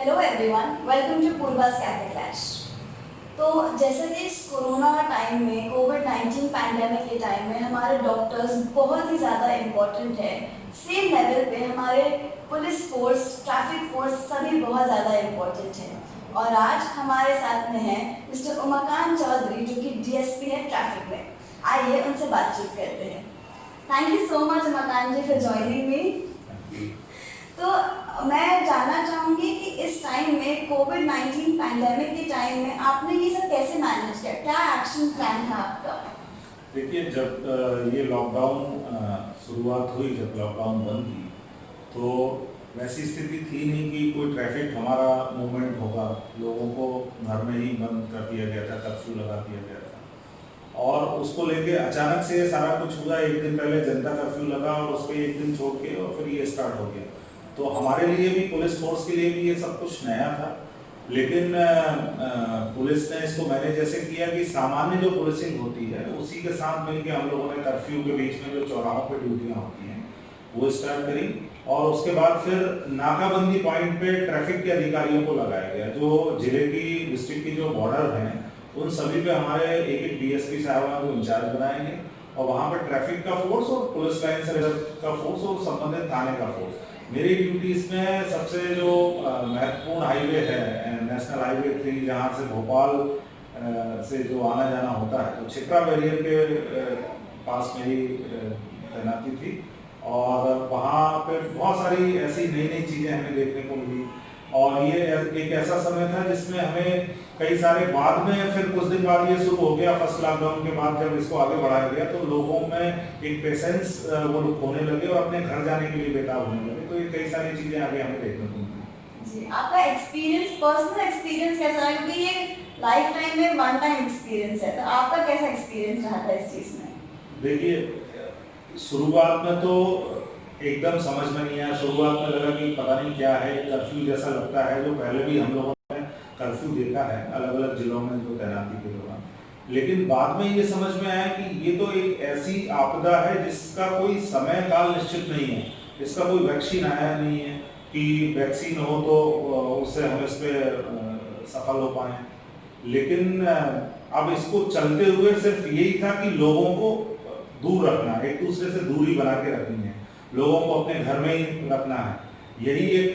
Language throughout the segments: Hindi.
हेलो एवरीवन, वेलकम टू पूर्वास कैफे क्लैश। तो जैसे कि इस कोरोना टाइम में, कोविड-19 पैंडेमिक के टाइम में हमारे डॉक्टर्स बहुत ही ज़्यादा इम्पोर्टेंट है। सेम लेवल पे हमारे पुलिस फोर्स, ट्रैफिक फोर्स सभी बहुत ज़्यादा इम्पोर्टेंट है। और आज हमारे साथ में है मिस्टर उमाकांत चौधरी, जो कि डीएसपी है ट्रैफिक में। आइए उनसे बातचीत करते हैं। Thank you so much Umakant ji for joining me. तो मैं जानना चाहूँगी कि इस टाइम में कोविड-19 पैंडेमिक के टाइम में आपने ये सब कैसे मैनेज किया? क्या एक्शन प्लान था आपका? देखिए, जब ये लॉकडाउन शुरुआत हुई, जब लॉकडाउन बंद की, तो वैसी स्थिति थी नहीं कि कोई ट्रैफिक हमारा मूवमेंट होगा। लोगों को घर में ही बंद कर दिया गया था, कर्फ्यू लगा दिया गया था। और उसको लेके अचानक से सारा कुछ हुआ। एक दिन पहले जनता कर्फ्यू लगा और उस पर एक दिन छोड़ के और फिर ये स्टार्ट हो गया। तो हमारे लिए भी, पुलिस फोर्स के लिए भी ये सब कुछ नया था। लेकिन पुलिस ने इसको मैंने जैसे किया कि सामान्य जो पुलिसिंग होती है उसी के साथ मिलकर हम लोगों ने कर्फ्यू के बीच में जो चौराहों पे ड्यूटियाँ होती हैं वो स्टार्ट करी। और उसके बाद फिर नाकाबंदी पॉइंट पे ट्रैफिक के अधिकारियों को लगाया गया, जो जिले की, डिस्ट्रिक्ट की जो बॉर्डर हैं उन सभी पे हमारे एक डीएसपी साहब को इंचार्ज बनाएंगे। और वहाँ पर ट्रैफिक का फोर्स और पुलिस लाइन से का फोर्स और संबंधित थाने का फोर्स। मेरी ड्यूटी इसमें सबसे जो महत्वपूर्ण हाईवे है, नेशनल हाईवे 3, जहाँ से भोपाल से जो आना जाना होता है, तो छिपरा बैरियर के पास मेरी तैनाती थी। और वहाँ पे बहुत सारी ऐसी नई नई चीज़ें हमें देखने को मिली। और ये एक ऐसा समय था जिसमें हमें कई सारे, बाद में फिर कुछ दिन बाद ये शुरू हो गया, फर्स्ट लॉकडाउन के बाद जब इसको आगे बढ़ाया गया तो लोगों में एक पेशेंस वो लोग होने लगे और अपने घर जाने के लिए बेताब होने लगे। तो ये कई सारी चीज़ें आगे हमें देखने को मिली। जी, आपका एक्सपीरियंस, पर्सनल एक्सपीरियंस कैसा रहा? क्योंकि ये लाइफ टाइम में वन टाइम एक्सपीरियंस है, तो आपका कैसा एक्सपीरियंस रहा था इस चीज़ में? देखिए, शुरुआत में तो एकदम समझ में नहीं आया। शुरुआत में लगा कि पता नहीं क्या है, कर्फ्यू जैसा लगता है, जो पहले भी हम लोगों ने कर्फ्यू देखा है अलग अलग जिलों में जो तैनाती के दौरान। लेकिन बाद में ये समझ में आया कि ये तो एक ऐसी आपदा है जिसका कोई समय काल निश्चित नहीं है। इसका कोई वैक्सीन आया नहीं है कि वैक्सीन हो तो उससे हम इस पर सफल हो पाए। लेकिन अब इसको चलते हुए सिर्फ यही था कि लोगों को दूर रखना, एक दूसरे से दूरी बना के रखनी है, लोगों को अपने घर में ही रखना है। यही एक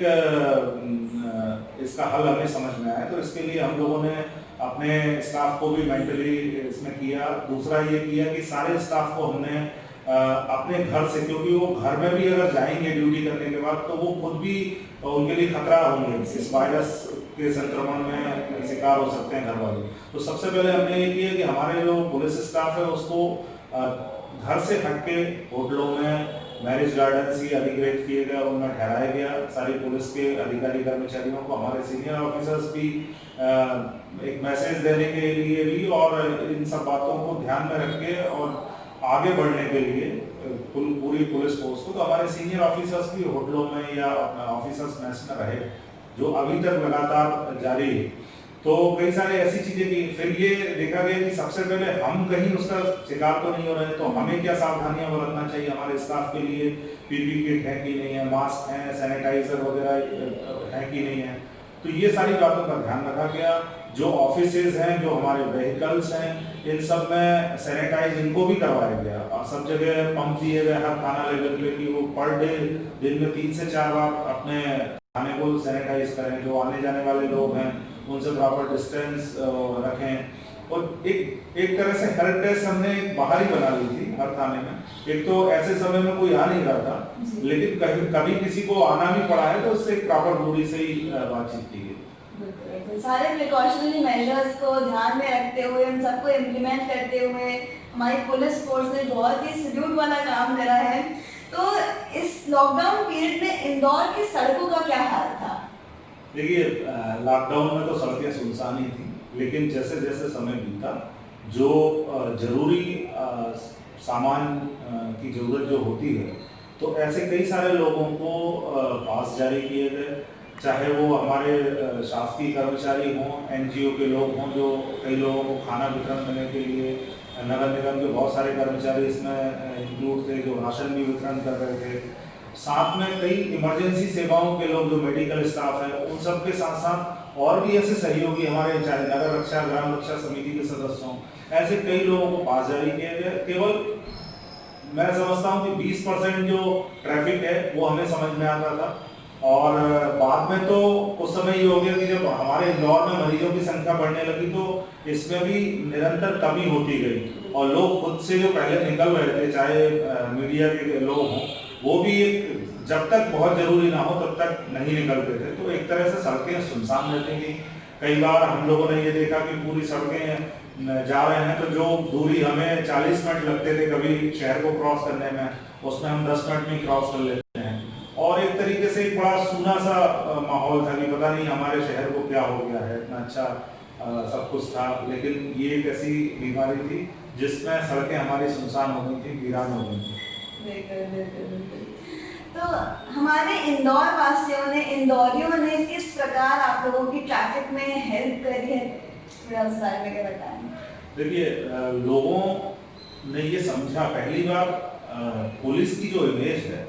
इसका हल हमें समझ में आया। तो इसके लिए हम लोगों ने अपने स्टाफ को भी मेंटली इसमें किया। दूसरा ये किया कि सारे स्टाफ को हमने अपने घर से, क्योंकि वो घर में भी अगर जाएंगे ड्यूटी करने के बाद तो वो खुद भी, उनके लिए खतरा होंगे, इस वायरस के संक्रमण में शिकार हो सकते हैं घर वाले। तो सबसे पहले हमने ये किया कि हमारे जो पुलिस स्टाफ है उसको घर से हटके होटलों में, मैरिज गार्डन ही अधिग्रहित किए गए और उनमें ठहराया गया। सारी पुलिस के अधिकारी कर्मचारियों को, हमारे सीनियर ऑफिसर्स भी एक मैसेज देने के लिए भी और इन सब बातों को ध्यान में रख के और आगे बढ़ने के लिए पूरी पुलिस फोर्स को, तो हमारे सीनियर ऑफिसर्स भी होटलों में या ऑफिसर्स मेस में रहे, जो अभी तक लगातार जारी है। तो कई सारे ऐसी चीजें की। फिर ये देखा गया कि सबसे पहले हम कहीं उसका शिकार तो नहीं हो रहे, तो हमें क्या सावधानियां बरतना चाहिए, हमारे स्टाफ के लिए पीपी किट है कि नहीं है, मास्क है, सैनिटाइजर वगैरह है कि नहीं है। तो ये सारी बातों का ध्यान रखा गया। जो ऑफिसेज हैं, जो हमारे व्हीकल्स हैं, इन सब में सैनिटाइज इनको भी करवाया गया और सब जगह पंप दिए गए हर थाना लेवल पे कि वो पर डे दिन में 3 से 4 बार अपने थाने को सैनिटाइज करें। जो आने जाने वाले लोग हैं उनसे प्रॉपर डिस्टेंस रखें। और एक तरह से हेल्प डेस्क हमने बाहर ही बना ली थी हर थाने में। एक तो ऐसे समय में कोई आ नहीं रहा था, लेकिन कभी किसी को आना भी पड़ा है तो उससे प्रॉपर दूरी से ही बातचीत की गई। सारे प्रिकॉशनरी मेजर्स को ध्यान में रखते हुए, उन सबको इम्प्लीमेंट करते हुए हमारी पुलिस फोर्स ने बहुत ही सल्यूट वाला काम करा है। तो इस लॉकडाउन पीरियड में इंदौर की सड़कों का क्या हाल था? देखिए, लॉकडाउन में तो सड़कें सुनसान ही थी, लेकिन जैसे जैसे समय बीता, जो जरूरी सामान की जरूरत जो होती है, तो ऐसे कई सारे लोगों को पास जारी किए गए। चाहे वो हमारे शासकीय कर्मचारी हों, एनजीओ के लोग हों, जो कई लोगों को खाना वितरण करने के लिए, नगर निगम के बहुत सारे कर्मचारी इसमें इंक्लूड थे जो राशन भी वितरण कर रहे थे। साथ में कई इमरजेंसी सेवाओं के लोग जो मेडिकल स्टाफ है उन सब के साथ साथ और भी ऐसे सहयोगी हमारे चाहे नगर रक्षा ग्राम रक्षा समिति के सदस्य हों, ऐसे कई लोगों को पास जारी किया गया। केवल मैं समझता हूँ कि 20% जो ट्रैफिक है वो हमें समझ में आता था, और बाद में तो कुछ समय ये हो गया कि जब हमारे इंदौर में मरीजों की संख्या बढ़ने लगी तो इसमें भी निरंतर कमी होती गई, और लोग खुद से जो पहले निकल रहे थे चाहे मीडिया के लोग हों, वो भी जब तक बहुत जरूरी ना हो तब तक नहीं निकलते थे। तो एक तरह से सड़कें सुनसान रहती थी। कई बार हम लोगों ने ये देखा कि पूरी सड़कें जा रहे हैं तो जो दूरी हमें 40 मिनट लगते थे कभी शहर को क्रॉस करने में, उसमें हम 10 मिनट में क्रॉस कर लेते हैं। और एक तरीके से एक बड़ा सूना सा माहौल था कि पता नहीं हमारे शहर को क्या हो गया है, इतना अच्छा सब कुछ था, लेकिन ये एक ऐसी बीमारी थी जिसमें सड़कें हमारी सुनसान हो गई थी, वीरान हो गई थी। तो हमारे इंदौर वासियों ने, इंदौरियों ने किस प्रकार आप लोगों की ट्रैफिक में हेल्प करी है, थोड़ा उस बारे में क्या बताएं? देखिए, लोगों ने ये समझा, पहली बार पुलिस की जो इमेज है,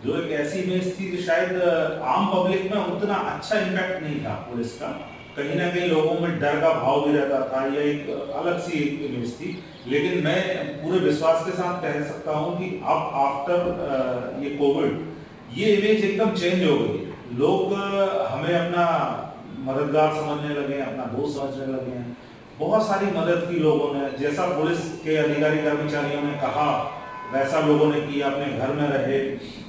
जो एक ऐसी इमेज थी जो शायद आम पब्लिक में उतना अच्छा इम्पैक्ट नहीं था पुलिस का, कहीं ना कहीं लोगों में डर का भाव भी रहता था, या एक अलग सी इमेज थी। लेकिन मैं पूरे विश्वास के साथ कह सकता हूँ कि अब आफ्टर ये कोविड ये इमेज एकदम चेंज हो गई। लोग हमें अपना मददगार समझने लगे, अपना दोस्त समझने लगे हैं। बहुत सारी मदद की लोगों ने, जैसा पुलिस के अधिकारी कर्मचारियों ने कहा वैसा लोगों ने किया, अपने घर में रहे।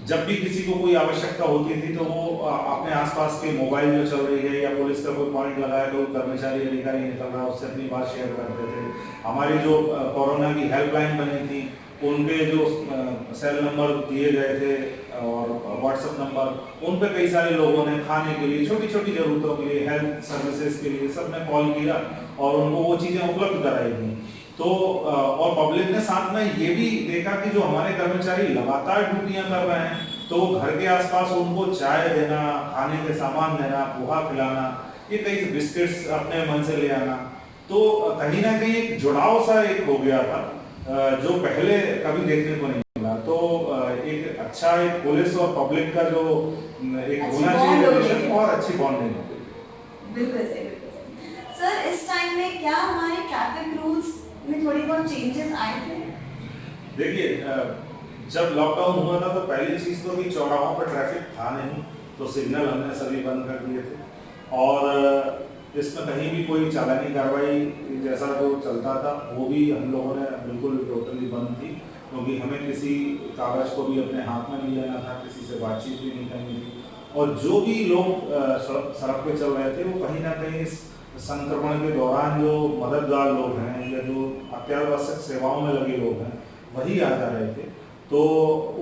जब भी किसी को कोई आवश्यकता होती थी तो वो अपने आसपास के मोबाइल जो चल रही है या पुलिस का कोई पॉइंट लगाया तो कर्मचारी अधिकारी निकल रहा है उससे अपनी बात शेयर करते थे। हमारी जो कोरोना की हेल्पलाइन बनी थी उनके जो सेल नंबर दिए गए थे और व्हाट्सएप नंबर, उन पे कई सारे लोगों ने खाने के लिए, छोटी छोटी जरूरतों के लिए, हेल्थ सर्विसेज के लिए सब ने कॉल किया और उनको वो चीज़ें उपलब्ध कराई थी। तो और पब्लिक ने साथ में ये भी देखा कि जो हमारे कर्मचारी लगातार ड्यूटियां कर रहे हैं तो वो घर के आसपास उनको चाय देना, खाने के सामान देना, पोहा खिलाना, ये कई बिस्किट्स अपने मन से ले आना, तो कहीं ना कहीं एक जुड़ाव सा एक हो गया था जो पहले कभी देखने को नहीं मिला। तो एक अच्छा एक पुलिस और पब्लिक का जो एक होना चाहिए रिलेशन, बहुत अच्छी बॉन्डिंग हो गई। बिल्कुल सही, बिल्कुल सही। सर, इस टाइम में क्या हमारे ट्रैफिक रूल्स में थोड़ी बहुत चेंजेस आए थे? देखिए, जब लॉकडाउन हुआ था तो पहली चीज तो कि चौराहों पर ट्रैफिक था नहीं, तो सिग्नल हमने सभी बंद कर दिए थे, और इसमें कहीं भी कोई चालानी कार्रवाई जैसा जो चलता था वो भी हम लोगों ने बिल्कुल टोटली बंद थी, क्योंकि हमें किसी कागज को भी अपने हाथ में नहीं लेना था, किसी से बातचीत भी नहीं करनी थी। और जो भी लोग सड़क पे चल रहे थे वो कहीं ना कहीं इस संक्रमण के दौरान जो मददगार लोग हैं या जो अत्यावश्यक सेवाओं में लगे लोग हैं वही आ जा रहे थे। तो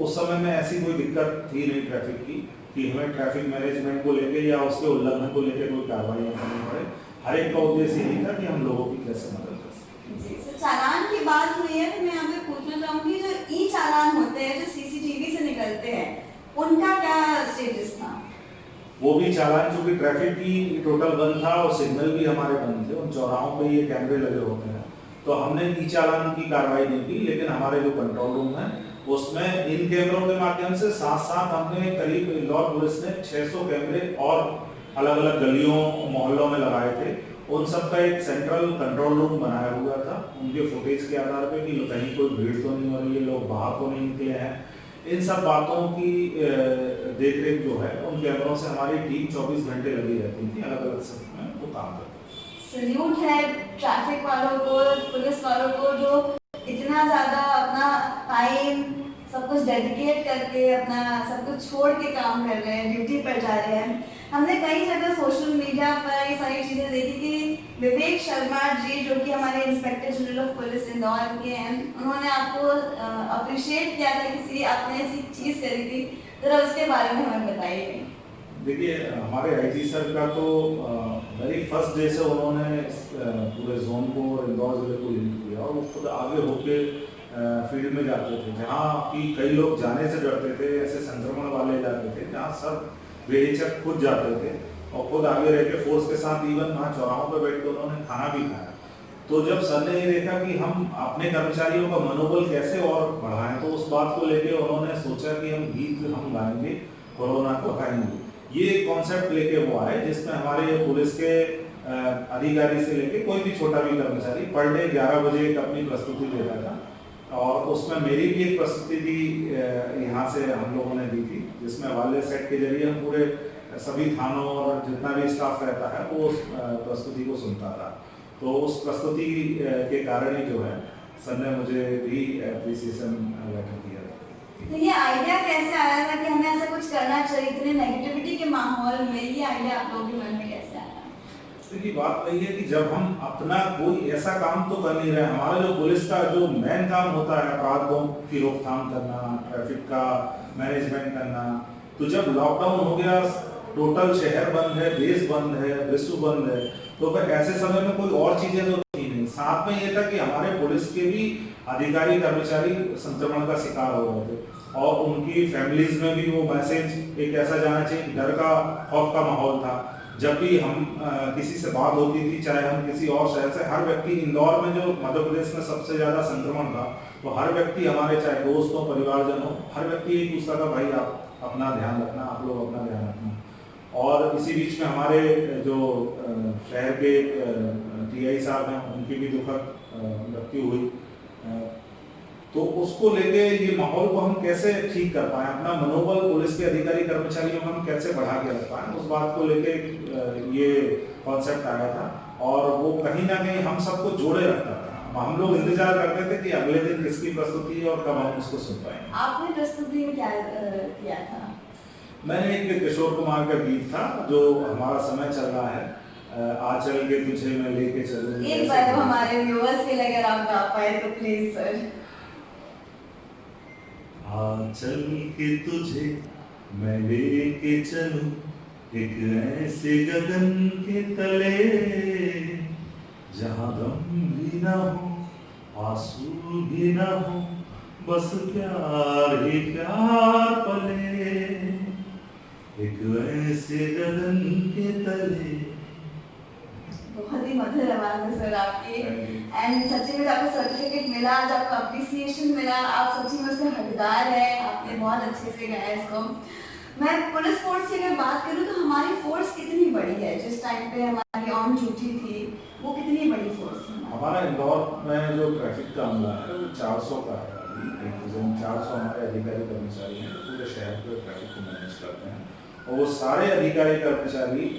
उस समय में ऐसी कोई दिक्कत थी नहीं ट्रैफिक की कि हमें ट्रैफिक मैनेजमेंट को लेके या उसके उल्लंघन को लेके कोई कार्रवाई करनी पड़े। हर एक का उद्देश्य यही था कि हम लोगों की कैसे मदद कर सकें। जी सर, चालान की बात हुई है तो मैं यहाँ पे पूछना चाहूँगी, जो ई चालान होते हैं जो सीसीटीवी से निकलते हैं उनका क्या स्टेटस था? वो भी चालान, चूंकि ट्रैफिक की टोटल बंद था और सिग्नल भी हमारे बंद थे, उन चौराहों पे ये कैमरे लगे होते हैं, तो हमने ई चालान की कार्रवाई नहीं की। लेकिन हमारे जो कंट्रोल रूम है उसमें इन कैमरों के माध्यम से साथ साथ हमने करीब इंदौर पुलिस ने 600 कैमरे और अलग अलग गलियों मोहल्लों में लगाए थे। उन सब का एक सेंट्रल कंट्रोल रूम बनाया हुआ था, उनके फुटेज के आधार पे कि कहीं कोई भीड़ तो नहीं हो रही है, लोग बाहर तो नहीं निकले हैं, इन सब बातों की देखरेख जो है उन कैमरों से हमारी टीम 24 घंटे लगी रहती थी, अलग अलग समय में वो काम करती थी। सल्यूट है ट्रैफिक वालों को, पुलिस वालों को, जो इतना ज़्यादा अपना टाइम सब कुछ डेडिकेट करके अपना सब कुछ छोड़ के काम कर रहे हैं, ड्यूटी पर जा रहे हैं। हमने कई जगह सोशल मीडिया पर ये सारी चीज़ें देखी कि विवेक शर्मा जी, जो कि हमारे inspector general of police Indore के हैं, उन्होंने आपको अप्रिशिएट किया था, किसी आपने ऐसी चीज़ करी थी, जरा उसके बारे में हमें बताइए। देखिए, हमारे आईजी सर का तो वेरी फर्स्ट डे से उन्होंने पूरे जोन को और इंदौर जिले को लीड किया, और वो खुद आगे होके फील्ड में जाते थे जहाँ कि कई लोग जाने से डरते थे, ऐसे संक्रमण वाले इलाके थे जहाँ सब बेहिचक खुद जाते थे और खुद आगे रह के फोर्स के साथ इवन वहाँ चौराहों पर बैठ के उन्होंने खाना भी खाया। तो जब सर ने ये देखा कि हम अपने कर्मचारियों का मनोबल कैसे और बढ़ाएं, तो उस बात को लेके उन्होंने सोचा कि हम गीत हम गाएंगे, कोरोना को हराएंगे। ये कॉन्सेप्ट लेके वो आए, जिसमें हमारे पुलिस के अधिकारी से लेके कोई भी छोटा भी कर्मचारी पर डे 11 बजे एक अपनी प्रस्तुति देता था, और उसमें मेरी भी एक प्रस्तुति थी, यहाँ से हम लोगों ने दी थी, जिसमें वाले सेट के जरिए हम पूरे सभी थानों और जितना भी स्टाफ रहता है वो उस प्रस्तुति को सुनता था। तो उस प्रस्तुति के कारण ही जो है सर ने मुझे भी एप्रिसिएशन लेटर दिया था। तो ये आइडिया कैसे आया था कि हमें ऐसा कुछ करना चाहिए इतने नेगेटिविटी के माहौल में? ये आइडिया आप लोगों के मन में कैसे आया? की बात वही है कि जब हम अपना कोई ऐसा काम तो कर नहीं रहे, हमारा जो पुलिस का जो मेन काम होता है अपराधों की रोकथाम करना, ट्रैफिक का मैनेजमेंट करना, तो जब लॉकडाउन हो गया, टोटल शहर बंद है, देश बंद है, विश्व बंद है, तो फिर ऐसे समय में कोई और चीजें तो थी नहीं। साथ में ये था कि हमारे पुलिस के भी अधिकारी कर्मचारी संक्रमण का शिकार हो रहे थे, और उनकी फैमिलीज में भी वो मैसेज एक ऐसा जाना चाहिए, डर का खौफ का माहौल था। जब भी हम किसी से बात होती थी, चाहे हम किसी और शहर से, हर व्यक्ति, इंदौर में जो मध्य प्रदेश में सबसे ज्यादा संक्रमण था, तो हर व्यक्ति हमारे, चाहे दोस्त हो, परिवारजन हो, हर व्यक्ति यही पूछता था, भाई आप अपना ध्यान रखना, आप लोग अपना ध्यान रखना। और इसी बीच में हमारे जो शहर के टीआई साहब हैं, उनकी भी दुखद मृत्यु हुई। तो उसको लेके ये माहौल को हम कैसे ठीक कर पाए, अपना मनोबल पुलिस के अधिकारी कर्मचारियों में हम कैसे बढ़ा के रख पाए, उस बात को लेके ये कॉन्सेप्ट आया था, और वो कहीं ना कहीं हम सबको जोड़े रखता था। हम लोग इंतजार करते थे कि अगले दिन किसकी प्रस्तुति है और कब हम उसको सुन पाएंगे। आपने प्रस्तुति में क्या किया था? मैंने एक किशोर कुमार का गीत था, जो हमारा समय चल रहा है, आ चल के तुझे मैं लेके चलूं। एक बार हमारे व्यूअर्स के लिए अगर आप गा पाए तो प्लीज सर। आ चल के तुझे मैं लेके चलूं एक ऐसे गगन के तले, जहां गम भी ना हो, आंसू भी ना हो, बस प्यार ही प्यार पले, एक ऐसे गगन के तले। बहुत ही मधुर आवाज है सर आपकी, एंड सच्ची में आपको सर्टिफिकेट मिला, आज आपको अप्रिसिएशन मिला, आप सच्ची में उसके हकदार हैं, आपने बहुत अच्छे से गाया इसको। मैं पुलिस फोर्स की अगर बात करूं तो हमारी फोर्स कितनी बड़ी है? जिस टाइम पे हमारी ऑन ड्यूटी थी वो कितनी बड़ी फोर्स थी? हमारा इंदौर में जो ट्रैफिक का अमला है वो 400 का है। 400 हमारे अधिकारी कर्मचारी हैं, पूरे शहर के ट्रैफिक को मैनेज करते हैं, और वो सारे अधिकारी कर्मचारी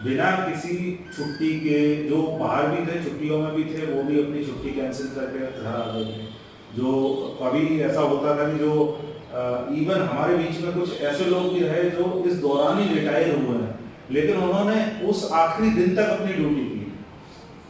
बिना किसी छुट्टी के, जो बाहर भी थे, छुट्टियों में भी थे, वो भी अपनी छुट्टी कैंसिल करके घर आ गए थे। जो कभी ऐसा होता था कि जो इवन हमारे बीच में कुछ ऐसे लोग भी रहे जो इस दौरान ही रिटायर हुए हैं, लेकिन उन्होंने उस आखिरी दिन तक अपनी ड्यूटी की।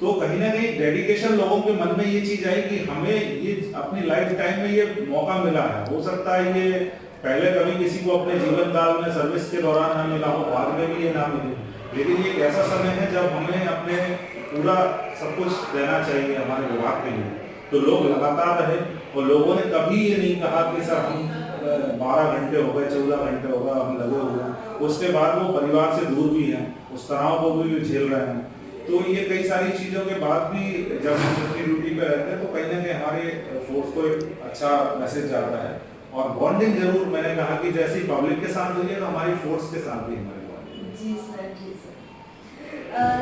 तो कहीं ना कहीं डेडिकेशन, लोगों के मन में ये चीज आई कि हमें ये अपनी लाइफ टाइम में ये मौका मिला है। हो सकता है ये पहले कभी किसी को अपने जीवन काल में सर्विस के दौरान ना मिला हो, बाद में भी ये ना मिले, लेकिन ये एक ऐसा समय है जब हमें अपने पूरा सब कुछ देना चाहिए हमारे विभाग के लिए। तो लोग लगातार रहे, और लोगों ने कभी ये नहीं कहा कि सर हम 12 घंटे हो गए, 14 घंटे हो गए हम लगे हुए हैं। उसके बाद वो परिवार से दूर भी हैं, उस तनाव को भी झेल रहे हैं। तो ये कई सारी चीज़ों के बाद भी जब हम अपनी ड्यूटी पे रहते हैं तो कहीं ना कहीं हमारे फोर्स को एक अच्छा मैसेज जाता है, और बॉन्डिंग जरूर, मैंने कहा कि जैसी पब्लिक के साथ हुई है तो हमारी फोर्स के साथ भी हमारी बॉन्डिंग। जी सर, जी सर।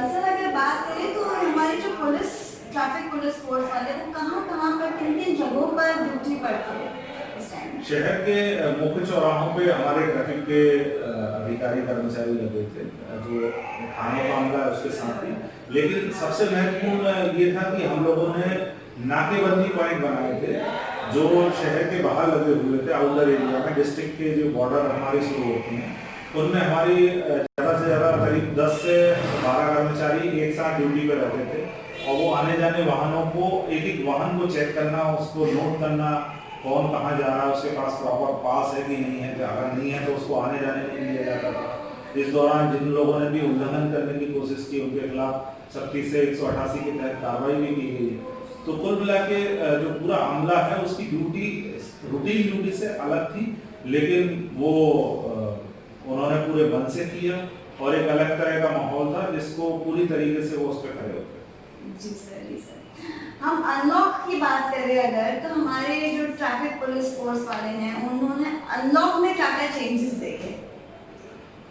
सर अगर बात करें तो हमारी जो पुलिस, ट्रैफिक पुलिस फोर्स वाले, वो कहाँ पर, किन जगहों पर ड्यूटी पर थे इस टाइम? शहर के मुख्य चौराहों पे हमारे ट्रैफिक के अधिकारी कर्मचारी लगे थे, जो थानों का मामला है उसके साथ ही। लेकिन सबसे महत्वपूर्ण ये था कि हम लोगों ने नाकेबंदी पॉइंट बनाए थे, जो शहर के बाहर लगे हुए थे, आउटर एरिया में, डिस्ट्रिक्ट के जो बॉर्डर हमारे शुरू होते हैं, उनमें हमारी ज़्यादा से ज़्यादा करीब 10 से 12 कर्मचारी एक साथ ड्यूटी पर रहते थे, और वो आने जाने वाहनों को, एक एक वाहन को चेक करना, उसको नोट करना, कौन कहाँ जा रहा है, उसके पास प्रॉपर पास है कि नहीं है, अगर नहीं है तो उसको आने जाने नहीं दिया जाता था। इस दौरान जिन लोगों ने भी उल्लंघन करने की कोशिश की, उनके खिलाफ सख्ती से 188 के तहत कार्रवाई भी की गई। तो कुल मिला के जो पूरा अमला है उसकी ड्यूटी रूटीन ड्यूटी से अलग थी, लेकिन वो उन्होंने पूरे मन से किया, और एक अलग तरह का माहौल था जिसको पूरी तरीके से वो उस पर खड़े होते। जी सर, जी सर। हम अनलॉक की बात करें अगर, तो हमारे जो ट्रैफिक पुलिस फोर्स वाले हैं, उन्होंने अनलॉक में क्या-क्या चेंजेस देखे?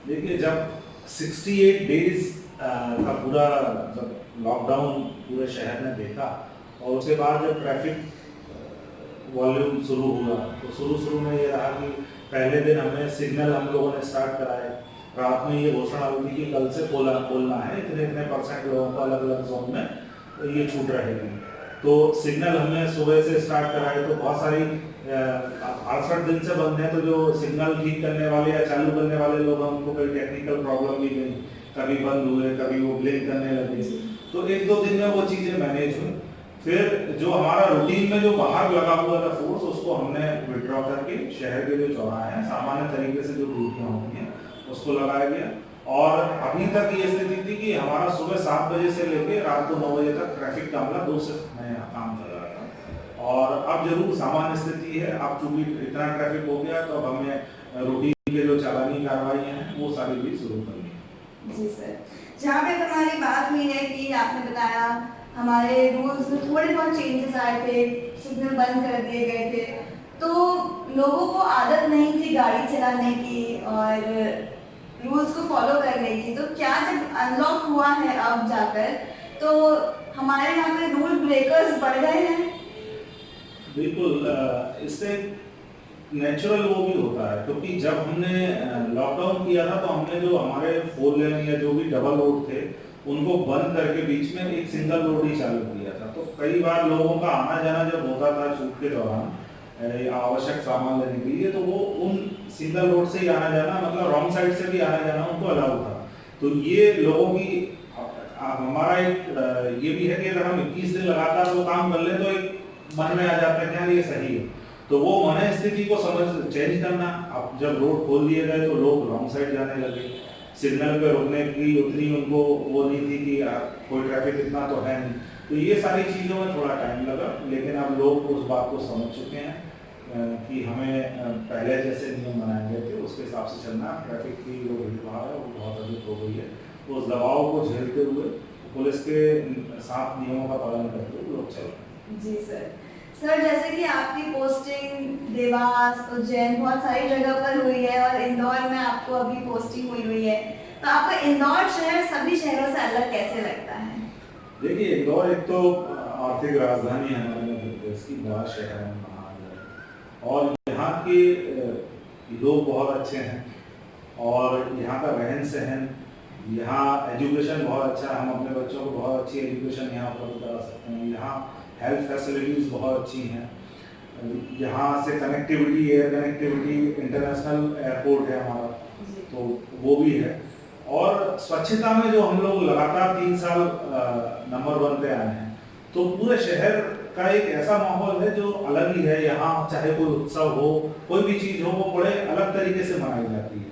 देखिए, जब 68 डेज का पूरा जब लॉकडाउन पूरे शहर ने देखा, और उसके बाद जब ट्रैफिक वॉल्यूम शुरू हुआ, तो शुरू में ये रहा कि पहले दिन हमें सिग्नल हम लोगों ने स्टार्ट कराए। रात में ये घोषणा हुई थी कि कल से खोलना है, इतने इतने परसेंट लोगों को अलग अलग जोन में ये छूट रहेगी। तो सिग्नल हमने सुबह से स्टार्ट कराए, तो बहुत सारी 68 दिन से बंद है, तो जो सिग्नल ठीक करने वाले या चालू करने वाले लोग हैं, उनको कोई टेक्निकल प्रॉब्लम भी गई, कभी बंद हुए, कभी वो ब्लिंक करने लगे। तो एक दो दिन में वो चीज़ें मैनेज हुई। फिर जो हमारा रूटीन में जो बाहर लगा हुआ था फोर्स, उसको हमने विड्रॉ करके शहर के जो चौराहे हैं, सामान्य तरीके से जो ड्यूटियाँ होती हैं, उसको लगाया गया। और अभी तक ये स्थिति थी कि हमारा सुबह 7 बजे से लेकर रात को 9 बजे तक ट्रैफिक का अमला 2 शिफ्ट में काम कर रहा था। और अब जरूर सामान्य स्थिति है, अब चूंकि इतना ट्रैफिक हो गया, तो अब हमें रूटीन के जो चालानी कार्रवाई हैं वो सारी भी शुरू करनी है। जी सर, जहाँ पे हमारी बात हुई है कि आपने बताया हमारे रूल्स में थोड़े बहुत चेंजेस आए थे, सिग्नल बंद कर दिए गए थे, तो लोगों को आदत नहीं थी गाड़ी चलाने की और रूल्स को फॉलो करने की। तो क्या जब अनलॉक हुआ है अब जाकर, तो हमारे यहाँ पे रूल ब्रेकर्स बढ़ गए हैं? बिल्कुल, इससे नेचुरल वो भी होता है, क्योंकि जब हमने लॉकडाउन किया था, तो हमने जो हमारे 4 लेन या जो भी डबल रोड थे, उनको बंद करके बीच में एक सिंगल रोड ही चालू किया था। तो कई बार लोगों का आना जाना जब होता था छूट के दौरान आवश्यक सामान लेने के लिए, तो वो उन सिंगल रोड से ही आना जाना, मतलब रॉन्ग साइड से भी आना जाना उनको अलाउ था। तो ये लोगों की हमारा एक ये भी है कि अगर हम 21 दिन लगातार वो काम कर लें, तो एक मन में आ जाता है कि हाँ ये सही है। तो वो मन स्थिति को समझ चेंज करना। अब जब रोड खोल दिए गए, तो लोग रॉन्ग साइड जाने लगे, सिग्नल पे रुकने की उतनी उनको वो नहीं थी कि कोई ट्रैफिक इतना तो है नहीं। तो ये सारी चीज़ों में थोड़ा टाइम लगा, लेकिन अब लोग उस बात को समझ चुके हैं कि हमें पहले जैसे नियम बनाए गए थे उसके हिसाब से चलना। ट्रैफिक की जो भीड़ भाड़ है वो बहुत अधिक हो गई है, तो उस दबाव को झेलते हुए पुलिस के साथ नियमों का पालन करते हुए लोग चल रहे हैं। जी सर। सर, जैसे कि आपकी पोस्टिंग देवास, उज्जैन, बहुत सारी जगह पर हुई है और इंदौर में आपको अभी पोस्टिंग हुई है, तो आपको इंदौर शहर सभी शहरों से अलग कैसे लगता है? देखिए, इंदौर एक तो आर्थिक राजधानी है हमारे मध्य प्रदेश की, बड़ा शहर है, महानगर है, और यहाँ के लोग बहुत अच्छे हैं, और यहाँ का रहन सहन, यहाँ एजुकेशन बहुत अच्छा है। हम अपने बच्चों को बहुत अच्छी एजुकेशन यहाँ उपलब्ध करा सकते हैं। यहाँ हेल्थ फैसिलिटीज़ बहुत अच्छी हैं। यहाँ से connectivity, air connectivity, international airport है हमारा, तो वो भी है। और स्वच्छता में जो हम लोग लगातार 3 साल नंबर 1 पे आए हैं, तो पूरे शहर का एक ऐसा माहौल है जो अलग ही है। यहाँ चाहे कोई उत्सव हो, कोई भी चीज़ हो, वो बड़े अलग तरीके से मनाई जाती है।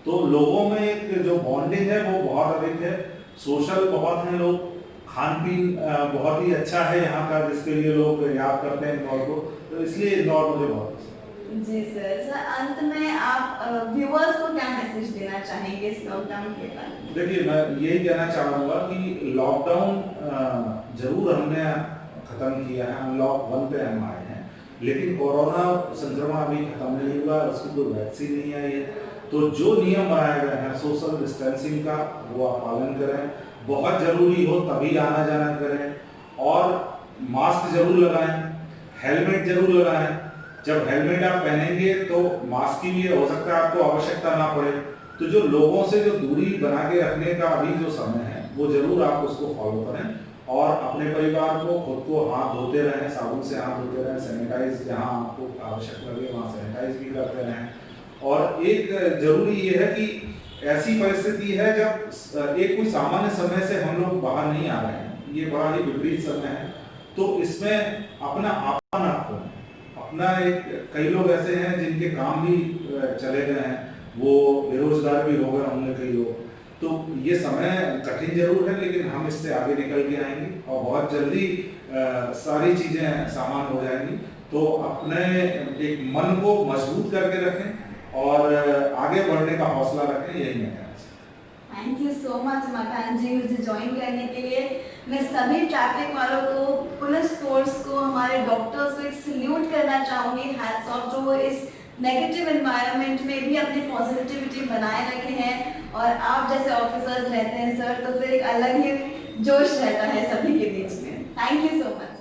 तो लोगों में एक जो बॉन्डिंग है वो बहुत अधिक है, सोशल बहुत हैं लोग, खान पीन बहुत ही अच्छा है यहाँ का, जिसके लिए लोग याद करते हैं इंदौर को। तो इसलिए इंदौर मुझे बहुत पसंद है। जी सर। सर, अंत में आप व्यूअर्स को क्या मैसेज देना चाहेंगे इस लॉकडाउन के बाद? देखिए, मैं यही कहना चाहूँगा कि लॉकडाउन जरूर हमने खत्म किया है, अनलॉक 1 पे हम आए हैं, लेकिन कोरोना संक्रमण अभी खत्म नहीं हुआ, उसकी कोई वैक्सीन नहीं आई है। तो जो नियम बनाए गए हैं सोशल डिस्टेंसिंग का, वो आप पालन करें, बहुत जरूरी हो तभी आना जाना करें, और मास्क जरूर लगाएं, हेलमेट जरूर लगाएं। जब हेलमेट आप पहनेंगे तो मास्क की भी हो सकता है आपको आवश्यकता ना पड़े। तो जो लोगों से जो दूरी बना के रखने का अभी जो समय है, वो जरूर आप उसको फॉलो करें, और अपने परिवार को, खुद को हाथ धोते रहें, साबुन से हाथ धोते रहें, सैनिटाइज जहाँ आपको आवश्यक लगे वहाँ सैनिटाइज भी करते रहें। और एक जरूरी ये है कि ऐसी परिस्थिति है जब एक कोई सामान्य समय से हम लोग बाहर नहीं आ रहे हैं, ये बड़ा ही विपरीत समय है, तो इसमें अपना आपा ना खोएं। अपना एक, कई लोग ऐसे हैं जिनके काम भी चले गए हैं, वो बेरोजगार भी हो गए होंगे कई लोग। तो ये समय कठिन जरूर है, लेकिन हम इससे आगे निकल के आएंगे और बहुत जल्दी सारी चीजें सामान्य हो जाएंगी। तो अपने एक मन को मजबूत करके रखें और आगे बढ़ने का हौसला रखें, यही मैं कहना चाहता हूँ। थैंक यू सो मच मकान जी मुझे ज्वाइन करने के लिए। मैं सभी ट्रैफिक वालों को, पुलिस फोर्स को, हमारे डॉक्टर्स को एक सल्यूट करना चाहूँगी, हैट्स ऑफ, जो वो इस नेगेटिव एनवायरनमेंट में भी अपनी पॉजिटिविटी बनाए रखे हैं। और आप जैसे ऑफिसर्स रहते हैं सर, तो फिर एक अलग ही जोश रहता है सभी के बीच में। Thank you so much.